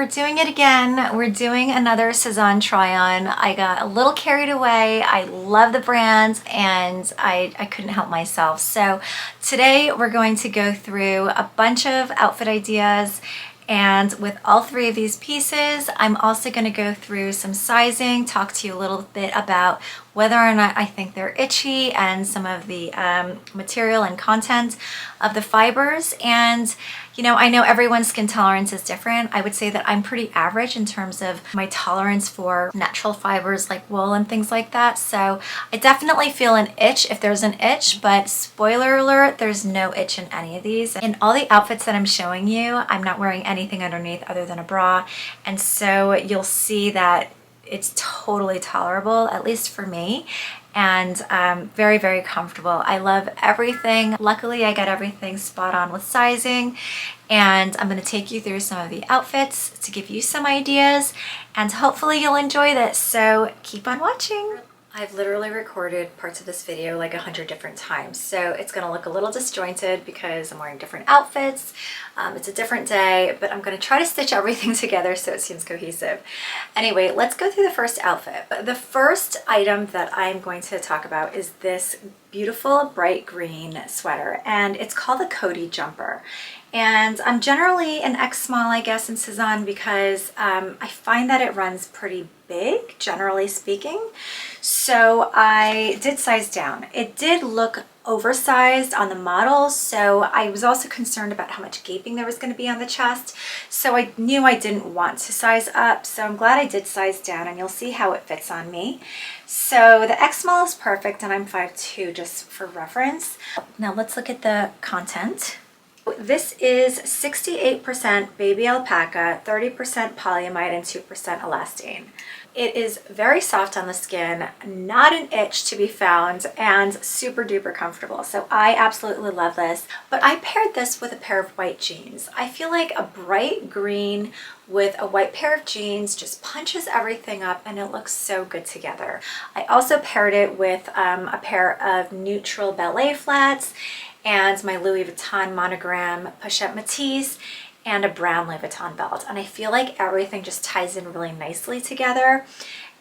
we're doing it again. We're doing another Sezane try-on. I got a little carried away. I love the brand and I couldn't help myself. So today we're going to go through a bunch of outfit ideas, and with all three of these pieces, I'm also going to go through some sizing, talk to you a little bit about whether or not I think they're itchy and some of the material and content of the fibers. And you know, I know everyone's skin tolerance is different. I would say that I'm pretty average in terms of my tolerance for natural fibers like wool and things like that. So I definitely feel an itch if there's an itch, but spoiler alert, there's no itch in any of these. In all the outfits that I'm showing you, I'm not wearing anything underneath other than a bra. And so you'll see that it's totally tolerable, at least for me, and very, very comfortable. I love everything. Luckily, I got everything spot on with sizing, and I'm going to take you through some of the outfits to give you some ideas, and hopefully you'll enjoy this. So keep on watching. I've literally recorded parts of this video like 100 different times, so it's going to look a little disjointed because I'm wearing different outfits. It's a different day, but I'm going to try to stitch everything together so it seems cohesive. Anyway, let's go through the first outfit. The first item that I'm going to talk about is this beautiful bright green sweater, and it's called the Cody Jumper. And I'm generally an X small, I guess, in Sezane because I find that it runs pretty big, generally speaking. So I did size down. It did look oversized on the model, so I was also concerned about how much gaping there was going to be on the chest. So I knew I didn't want to size up, so I'm glad I did size down, and you'll see how it fits on me. So the X small is perfect, and I'm 5'2", just for reference. Now let's look at the content. This is 68% baby alpaca, 30% polyamide, and 2% elastane. It is very soft on the skin, not an itch to be found, and super duper comfortable. So I absolutely love this. But I paired this with a pair of white jeans. I feel like a bright green with a white pair of jeans just punches everything up, and it looks so good together. I also paired it with a pair of neutral ballet flats and my Louis Vuitton monogram pochette Matisse and a brown Louis Vuitton belt. And I feel like everything just ties in really nicely together.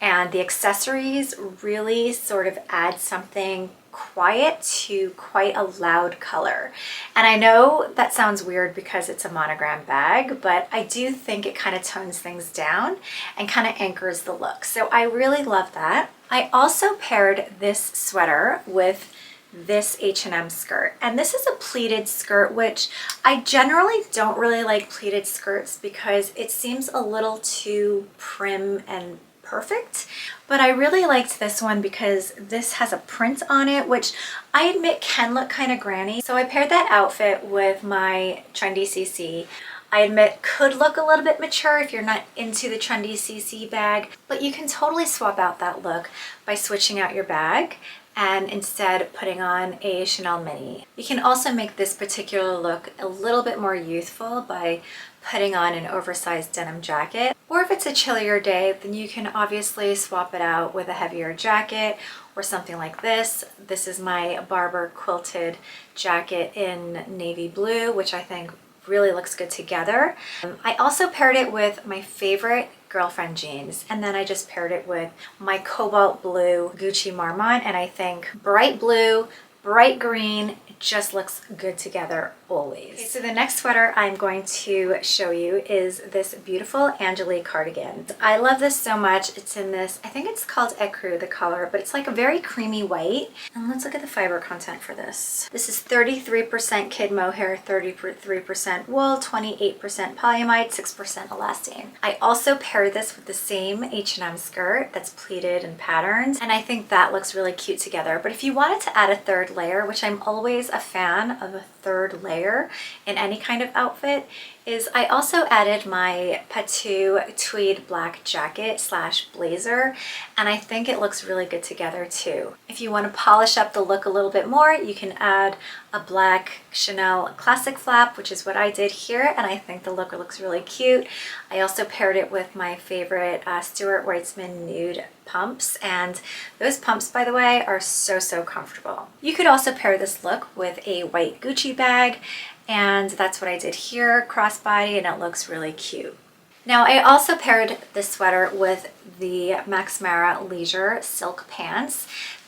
And the accessories really sort of add something quiet to quite a loud color. And I know that sounds weird because it's a monogram bag, but I do think it kind of tones things down and kind of anchors the look. So I really love that. I also paired this sweater with this H&M skirt, and this is a pleated skirt, which I generally don't really like pleated skirts because it seems a little too prim and perfect, but I really liked this one because this has a print on it, which I admit can look kind of granny. So I paired that outfit with my trendy CC. I admit could look a little bit mature if you're not into the trendy CC bag, but you can totally swap out that look by switching out your bag and instead putting on a Chanel mini. You can also make this particular look a little bit more youthful by putting on an oversized denim jacket. Or if it's a chillier day, then you can obviously swap it out with a heavier jacket or something like this. This is my Barber quilted jacket in navy blue, which I think really looks good together. I also paired it with my favorite girlfriend jeans, and then I just paired it with my cobalt blue Gucci Marmont, and I think bright blue, bright green, it just looks good together always. Okay, so the next sweater I'm going to show you is this beautiful Angelie Cardigan. I love this so much. It's in this, I think it's called Ecru, the color, but it's like a very creamy white. And let's look at the fiber content for this. This is 33% kid mohair, 33% wool, 28% polyamide, 6% elastane. I also paired this with the same H&M skirt that's pleated and patterned, and I think that looks really cute together. But if you wanted to add a third layer, which I'm always a fan of a third layer in any kind of outfit, is I also added my Patu tweed black jacket slash blazer, and I think it looks really good together too. If you want to polish up the look a little bit more, you can add a black Chanel classic flap, which is what I did here, and I think the look looks really cute. I also paired it with my favorite Stuart Weitzman nude pumps, and those pumps, by the way, are so comfortable. You could also pair this look with a white Gucci bag, and that's what I did here, crossbody, and it looks really cute. Now I also paired this sweater with the Max Mara Leisure silk pants.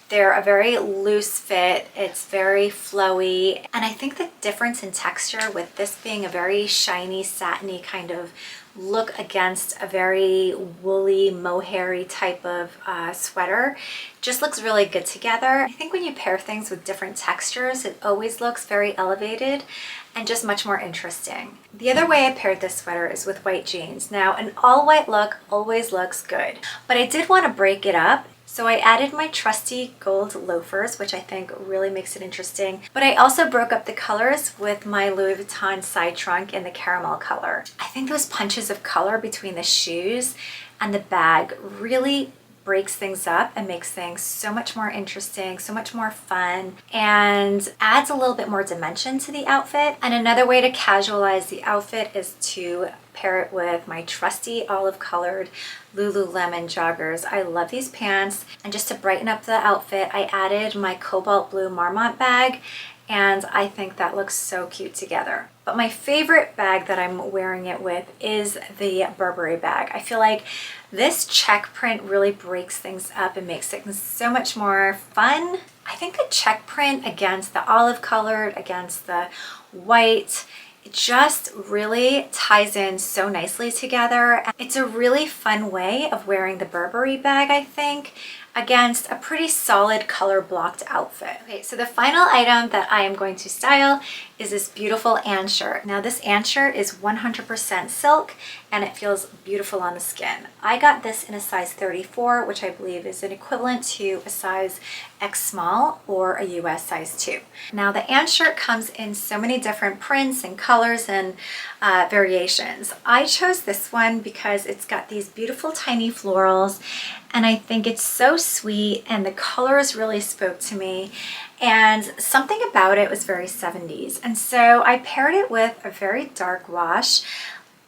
They're a very loose fit, it's very flowy, and I think the difference in texture with this being a very shiny, satiny kind of look against a very woolly, mohairy type of sweater just looks really good together. I think when you pair things with different textures, it always looks very elevated and just much more interesting. The other way I paired this sweater is with white jeans. Now, an all white look always looks good, but I did want to break it up. So I added my trusty gold loafers, which I think really makes it interesting. But I also broke up the colors with my Louis Vuitton side trunk in the caramel color. I think those punches of color between the shoes and the bag really breaks things up and makes things so much more interesting, so much more fun, and adds a little bit more dimension to the outfit. And another way to casualize the outfit is to pair it with my trusty olive colored Lululemon joggers. I love these pants, and just to brighten up the outfit, I added my cobalt blue Marmont bag, and I think that looks so cute together. But my favorite bag that I'm wearing it with is the Burberry bag. I feel like this check print really breaks things up and makes things so much more fun. I think the check print against the olive colored, against the white, it just really ties in so nicely together. It's a really fun way of wearing the Burberry bag, I think, against a pretty solid color blocked outfit. Okay, so the final item that I am going to style is this beautiful Anne shirt. Now this Anne shirt is 100% silk and it feels beautiful on the skin. I got this in a size 34, which I believe is an equivalent to a size X small or a US size 2. Now the Anne shirt comes in so many different prints and colors and variations. I chose this one because it's got these beautiful tiny florals, and I think it's so sweet and the colors really spoke to me, and something about it was very 70s. And so I paired it with a very dark wash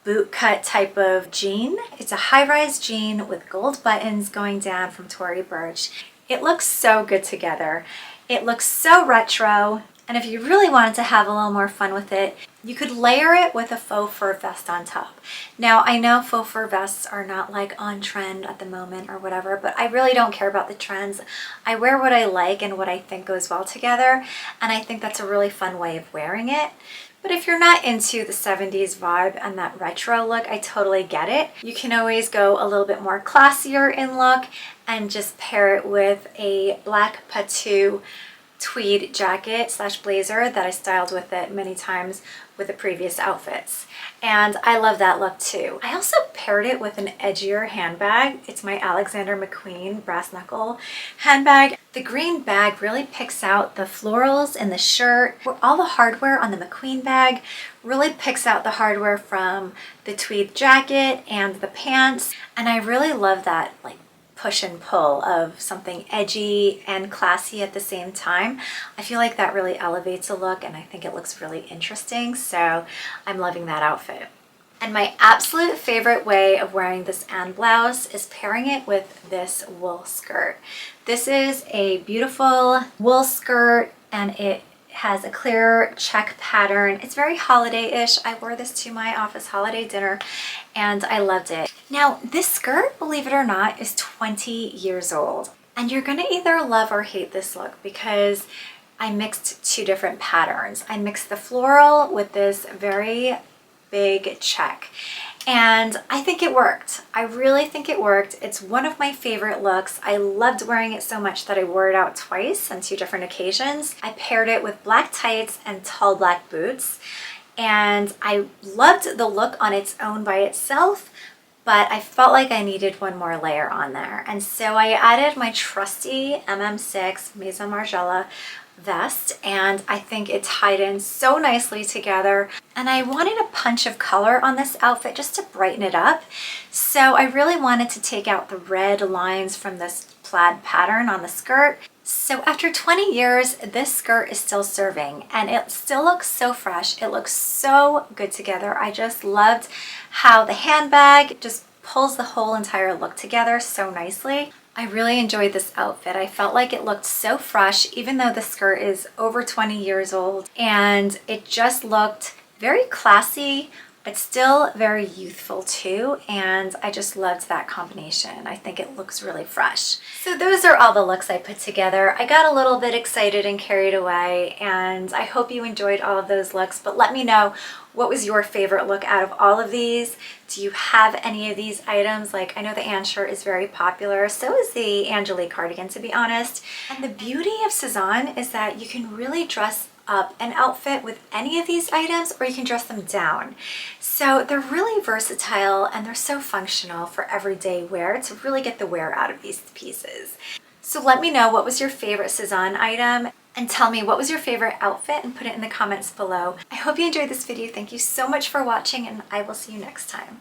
boot cut type of jean. It's a high-rise jean with gold buttons going down from Tory Burch. It looks so good together. It looks so retro. And if you really wanted to have a little more fun with it, you could layer it with a faux fur vest on top. Now, I know faux fur vests are not like on trend at the moment or whatever, but I really don't care about the trends. I wear what I like and what I think goes well together, and I think that's a really fun way of wearing it. But if you're not into the 70s vibe and that retro look, I totally get it. You can always go a little bit more classier in look and just pair it with a black patu tweed jacket slash blazer that I styled with it many times with the previous outfits. And I love that look too. I also paired it with an edgier handbag. It's my Alexander McQueen brass knuckle handbag. The green bag really picks out the florals in the shirt. All the hardware on the McQueen bag really picks out the hardware from the tweed jacket and the pants. And I really love that like push and pull of something edgy and classy at the same time. I feel like that really elevates a look, and I think it looks really interesting, so I'm loving that outfit. And my absolute favorite way of wearing this Anne blouse is pairing it with this wool skirt. This is a beautiful wool skirt, and it has a clear check pattern. It's very holiday-ish. I wore this to my office holiday dinner and I loved it. Now, this skirt, believe it or not, is 20 years old. And you're gonna either love or hate this look because I mixed two different patterns. I mixed the floral with this very big check. And I think it worked. I really think it worked. It's one of my favorite looks. I loved wearing it so much that I wore it out twice on two different occasions. I paired it with black tights and tall black boots. And I loved the look on its own by itself, but I felt like I needed one more layer on there. And so I added my trusty MM6 Maison Margiela vest, and I think it tied in so nicely together. And I wanted a punch of color on this outfit just to brighten it up. So I really wanted to take out the red lines from this plaid pattern on the skirt. So after 20 years, this skirt is still serving and it still looks so fresh. It looks so good together. I just loved how the handbag just pulls the whole entire look together so nicely. I really enjoyed this outfit. I felt like it looked so fresh, even though the skirt is over 20 years old, and it just looked very classy, but still very youthful too, and I just loved that combination. I think it looks really fresh. So those are all the looks I put together. I got a little bit excited and carried away, and I hope you enjoyed all of those looks, but let me know, what was your favorite look out of all of these? Do you have any of these items? Like, I know the Anne shirt is very popular, so is the Angelie cardigan, to be honest. And the beauty of Sezane is that you can really dress up an outfit with any of these items, or you can dress them down. So they're really versatile and they're so functional for everyday wear to really get the wear out of these pieces. So let me know, what was your favorite Sezane item, and tell me what was your favorite outfit and put it in the comments below. I hope you enjoyed this video. Thank you so much for watching, and I will see you next time.